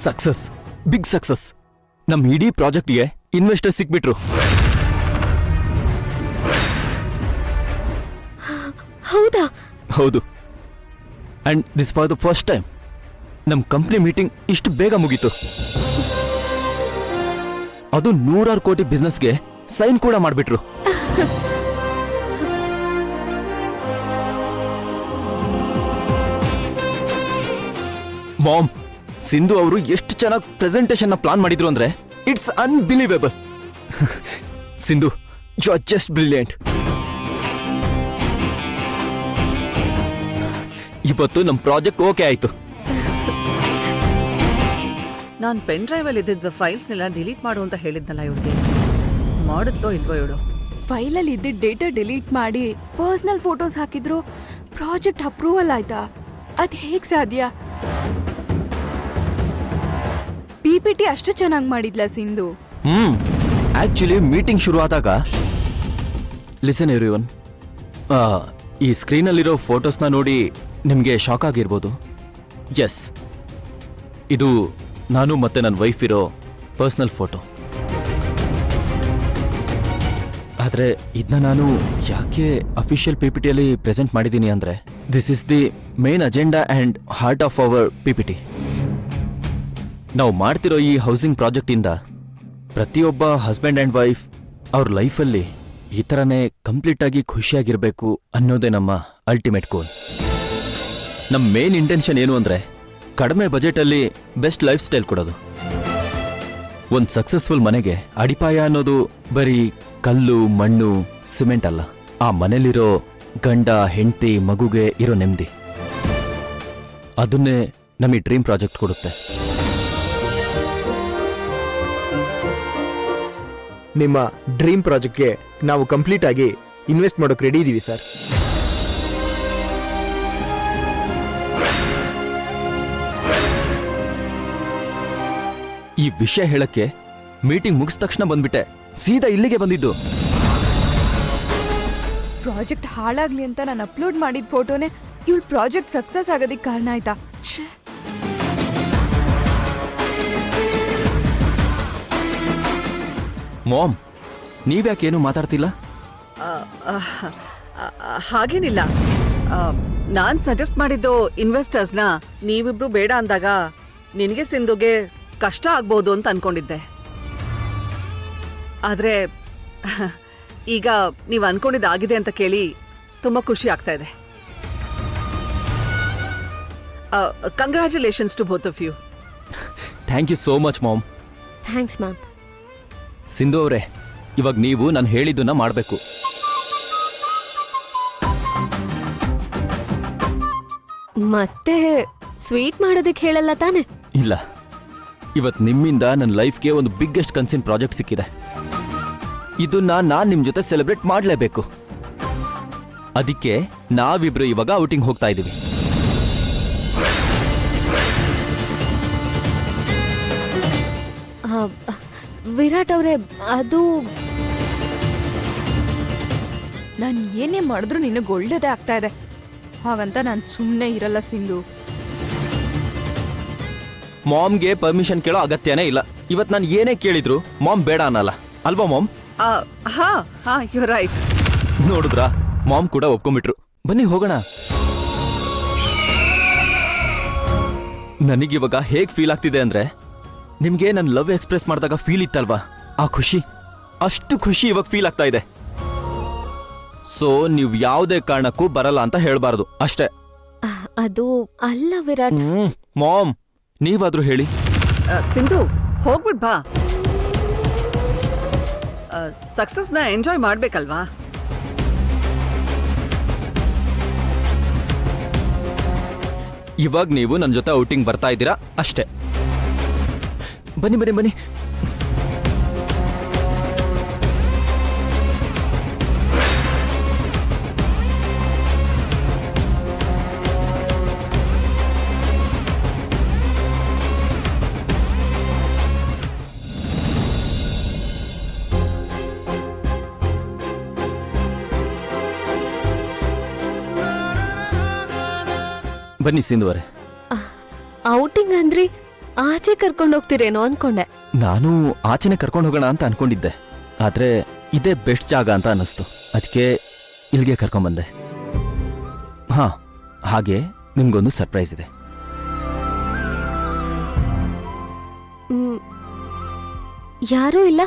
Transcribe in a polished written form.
Success, big success. ನಮ್ ಇಡೀ ಪ್ರಾಜೆಕ್ಟ್ಗೆ investor ಸಿಕ್ಬಿಟ್ರು. ಹೌದಾ? ಹೌದು. And this for the first time ನಮ್ ಕಂಪ್ನಿ ಮೀಟಿಂಗ್ ಇಷ್ಟು ಬೇಗ ಮುಗೀತು. ಅದು 100 ಕೋಟಿ ಬಿಸ್ನೆಸ್ಗೆ ಸೈನ್ ಕೂಡ ಮಾಡ್ಬಿಟ್ರು. ಮಾಮ್, ಸಿಂಧು ಅವರು ಎಷ್ಟು ಚೆನ್ನಾಗಿ ಪ್ರೆಸೆಂಟೇಷನ್ ಪ್ಲಾನ್ ಮಾಡಿದ್ರು ಅಂದ್ರೆ it's unbelievable. Sindhu, you are just brilliant. ಇವತ್ತು ನಮ್ ಪ್ರಾಜೆಕ್ಟ್ ಓಕೆ ಆಯ್ತು. ನಾನ್ ಪೆನ್ ಡ್ರೈವ್ ಅಲ್ಲಿ ಇದ್ದಿದ್ದ ಫೈಲ್ಸ್ನೆಲ್ಲ ಡಿಲೀಟ್ ಮಾಡು ಅಂತ ಹೇಳಿದ್ನಲ್ಲ ಇವಳಿಗೆ, ಮಾಡುತ್ತೋ ಇಲ್ವೋ ಇವಳು? ಫೈಲಲ್ಲಿ ಇದ್ದಿದ್ದ ಡೇಟಾ ಡಿಲೀಟ್ ಮಾಡಿ ಪರ್ಸನಲ್ ಫೋಟೋಸ್ ಹಾಕಿದ್ರು ಪ್ರಾಜೆಕ್ಟ್ ಅಪ್ರೂವಲ್ ಆಯ್ತಾ? ಅದ್ ಹೇಗ್ ಸಾಧ್ಯ? ಪಿಪಿಟಿ ಅಷ್ಟು ಚೆನ್ನಾಗಿ ಮಾಡಿದ್ಲ ಸಿಂಧು. ಆಕ್ಚುಲಿ ಮೀಟಿಂಗ್ ಶುರು ಆದಾಗ, ಲಿಸನ್ ಎವ್ರಿವನ್, ಈ ಸ್ಕ್ರೀನಲ್ಲಿರೋ ಫೋಟೋಸ್ನ ನೋಡಿ ನಿಮಗೆ ಶಾಕ್ ಆಗಿರ್ಬೋದು. ಎಸ್, ಇದು ನಾನು ಮತ್ತೆ ನನ್ನ ವೈಫ್ ಇರೋ ಪರ್ಸನಲ್ ಫೋಟೋ. ಆದರೆ ಇದನ್ನ ನಾನು ಯಾಕೆ ಅಫಿಷಿಯಲ್ ಪಿಪಿಟಿಯಲ್ಲಿ ಪ್ರೆಸೆಂಟ್ ಮಾಡಿದ್ದೀನಿ ಅಂದರೆ, this is the main agenda and heart of our PPT. ನಾವು ಮಾಡ್ತಿರೋ ಈ ಹೌಸಿಂಗ್ ಪ್ರಾಜೆಕ್ಟಿಂದ ಪ್ರತಿಯೊಬ್ಬ ಹಸ್ಬೆಂಡ್ ಆ್ಯಂಡ್ ವೈಫ್ ಅವ್ರ ಲೈಫಲ್ಲಿ ಈ ಥರನೇ ಕಂಪ್ಲೀಟ್ ಆಗಿ ಖುಷಿಯಾಗಿರಬೇಕು ಅನ್ನೋದೇ ನಮ್ಮ ಅಲ್ಟಿಮೇಟ್ ಗೋಲ್. ನಮ್ಮ ಮೇನ್ ಇಂಟೆನ್ಷನ್ ಏನು ಅಂದರೆ, ಕಡಿಮೆ ಬಜೆಟಲ್ಲಿ ಬೆಸ್ಟ್ ಲೈಫ್ ಸ್ಟೈಲ್ ಕೊಡೋದು. ಒಂದು ಸಕ್ಸಸ್ಫುಲ್ ಮನೆಗೆ ಅಡಿಪಾಯ ಅನ್ನೋದು ಬರೀ ಕಲ್ಲು, ಮಣ್ಣು, ಸಿಮೆಂಟ್ ಅಲ್ಲ. ಆ ಮನೇಲಿರೋ ಗಂಡ, ಹೆಂಡತಿ, ಮಗುಗೆ ಇರೋ ನೆಮ್ಮದಿ, ಅದನ್ನೇ ನಮಗೆ ಡ್ರೀಮ್ ಪ್ರಾಜೆಕ್ಟ್ ಕೊಡುತ್ತೆ. ನಿಮ್ಮ ಡ್ರೀಮ್ ಪ್ರಾಜೆಕ್ಟ್ಗೆ ನಾವು ಕಂಪ್ಲೀಟ್ ಆಗಿ ಇನ್ವೆಸ್ಟ್ ಮಾಡೋಕೆ ರೆಡಿ ಇದೀವಿ ಸರ್. ಈ ವಿಷಯ ಹೇಳಕ್ಕೆ ಮೀಟಿಂಗ್ ಮುಗಿದ ತಕ್ಷಣ ಬಂದ್ಬಿಟ್ಟೆ, ಸೀದಾ ಇಲ್ಲಿಗೆ ಬಂದಿದ್ದು. ಪ್ರಾಜೆಕ್ಟ್ ಹಾಳಾಗ್ಲಿ ಅಂತ ನಾನು ಅಪ್ಲೋಡ್ ಮಾಡಿದ ಫೋಟೋನೇ ಇವಳು ಪ್ರಾಜೆಕ್ಟ್ ಸಕ್ಸಸ್ ಆಗೋದಕ್ಕೆ ಕಾರಣ ಆಯ್ತಾ? ಮಾಮ್, ನೀವ್ಯಾಕೇನು ಮಾತಾಡ್ತಿಲ್ಲ? ಹಾಗೇನಿಲ್ಲ. ನಾನ್ ಸಜೆಸ್ಟ್ ಮಾಡಿದ್ದು ಇನ್ವೆಸ್ಟರ್ಸ್ನ ನೀವಿಬ್ರು ಬೇಡ ಅಂದಾಗ ನಿನಗೆ ಸಿಂಧುಗೆ ಕಷ್ಟ ಆಗ್ಬೋದು ಅಂತ ಅನ್ಕೊಂಡಿದ್ದೆ. ಆದ್ರೆ ಈಗ ನೀವು ಅನ್ಕೊಂಡಿದ್ದಾಗಿದೆ ಅಂತ ಕೇಳಿ ತುಂಬಾ ಖುಷಿ ಆಗ್ತಾ ಇದೆ. Congratulations to both of you. Thank you so much ma'am. Thanks ma'am. Sindhu ಅವರೇ, ಇವಾಗ ನೀವು ನಾನು ಹೇಳಿದ್ದನ್ನ ಮಾಡಬೇಕು. ಮತ್ತೆ ಸ್ವೀಟ್ ಮಾಡೋದಕ್ಕೆ ಹೇಳಲ್ಲ ತಾನೆ? ಇಲ್ಲ, ಇವತ್ತು ನಿಮ್ಮಿಂದ ನನ್ನ ಲೈಫ್ಗೆ ಒಂದು ಬಿಗ್ಗೆಸ್ಟ್ ಕನ್ಸಿನ್ ಪ್ರಾಜೆಕ್ಟ್ ಸಿಕ್ಕಿದೆ. ಇದನ್ನ ನಾನು ನಿಮ್ಮ ಜೊತೆ ಸೆಲೆಬ್ರೇಟ್ ಮಾಡಲೇಬೇಕು. ಅದಕ್ಕೆ ನಾವಿಬ್ರು ಇವಾಗ ಔಟಿಂಗ್ ಹೋಗ್ತಾ ಇದ್ದೀವಿ. ವಿರಾಟ್ ಅವರೇ, ಅದು ನಾನು ಏನೇ ಮಾಡಿದ್ರು ನಿನಗೆ ಒಳ್ಳೇದೇ ಆಗ್ತಾ ಇದೆ, ಹಾಗಂತ ನಾನು ಸುಮ್ಮನೆ ಇರಲ್ಲ ಸಿಂಧು. ಮಾಮ್ಗೆ ಪರ್ಮಿಷನ್ ಕೇಳೋ ಅಗತ್ಯನೇ ಇಲ್ಲ. ಇವತ್ತು ನಾನು ಏನೇ ಕೇಳಿದ್ರು ಮಾಮ್ ಬೇಡ ಅನ್ನಲ್ಲ, ಅಲ್ವಾ ಮಾಮ್? ಹಾ, ಯು ಆರ್ ರೈಟ್. ನೋಡಿದ್ರಾ, ಮಾಮ್ ಕೂಡ ಒಪ್ಕೊಂಡ್ಬಿಟ್ರು. ಬನ್ನಿ ಹೋಗೋಣ. ನನಗಿವಾಗ ಹೇಗ್ ಫೀಲ್ ಆಗ್ತಿದೆ ಅಂದ್ರೆ, ನಿಮ್ಗೆ ನನ್ನ ಲವ್ ಎಕ್ಸ್ಪ್ರೆಸ್ ಮಾಡಿದಾಗ ಫೀಲ್ ಇತ್ತಲ್ವಾ, ಆ ಖುಷಿ, ಅಷ್ಟು ಖುಷಿ ಇವಾಗ ಫೀಲ್ ಆಗ್ತಾ ಇದೆ. ಸೊ ನೀವು ಯಾವುದೇ ಕಾರಣಕ್ಕೂ ಬರಲ್ಲ ಅಂತ ಹೇಳ್ಬಾರ್ದು ಅಷ್ಟೇ. ಅದು ಅಲ್ಲ ವಿರಾಟ್. ಮಾಮ್, ನೀವಾದ್ರೂ ಹೇಳಿ. ಸಿಂಧು, ಹೋಗ್ಬಿಟ್ ಬಾ. ಸಕ್ಸಸ್ನ ಎಂಜಾಯ್ ಮಾಡ್ಬೇಕಲ್ವಾ? ಇವಾಗ ನೀವು ನನ್ನ ಜೊತೆ ಔಟಿಂಗ್ ಬರ್ತಾ ಇದ್ದೀರಾ ಅಷ್ಟೇ. ಬನ್ನಿ ಬನ್ನಿ ಬನ್ನಿ. ಬನ್ನಿ ಸಿಂಧುವರೆ. ಔಟಿಂಗ್ ಅಂದ್ರಿ, ಆಚೆ ಕರ್ಕೊಂಡು ಹೋಗ್ತೀರೇನೋ ಅನ್ಕೊಂಡೆ. ನಾನು ಆಚೆನೆ ಕರ್ಕೊಂಡು ಹೋಗೋಣ ಅಂತ ಅನ್ಕೊಂಡಿದ್ದೆ, ಆದ್ರೆ ಇದೇ ಬೆಸ್ಟ್ ಜಾಗ ಅಂತ ಅನ್ನಿಸ್ತು, ಅದಕ್ಕೆ ಇಲ್ಲಿಗೆ ಕರ್ಕೊಂಬಂದೆ. ಹಾ, ಹಾಗೆ ನಿಮ್ಗೊಂದು ಸರ್ಪ್ರೈಸ್ ಇದೆ. ಯಾರೂ ಇಲ್ಲ.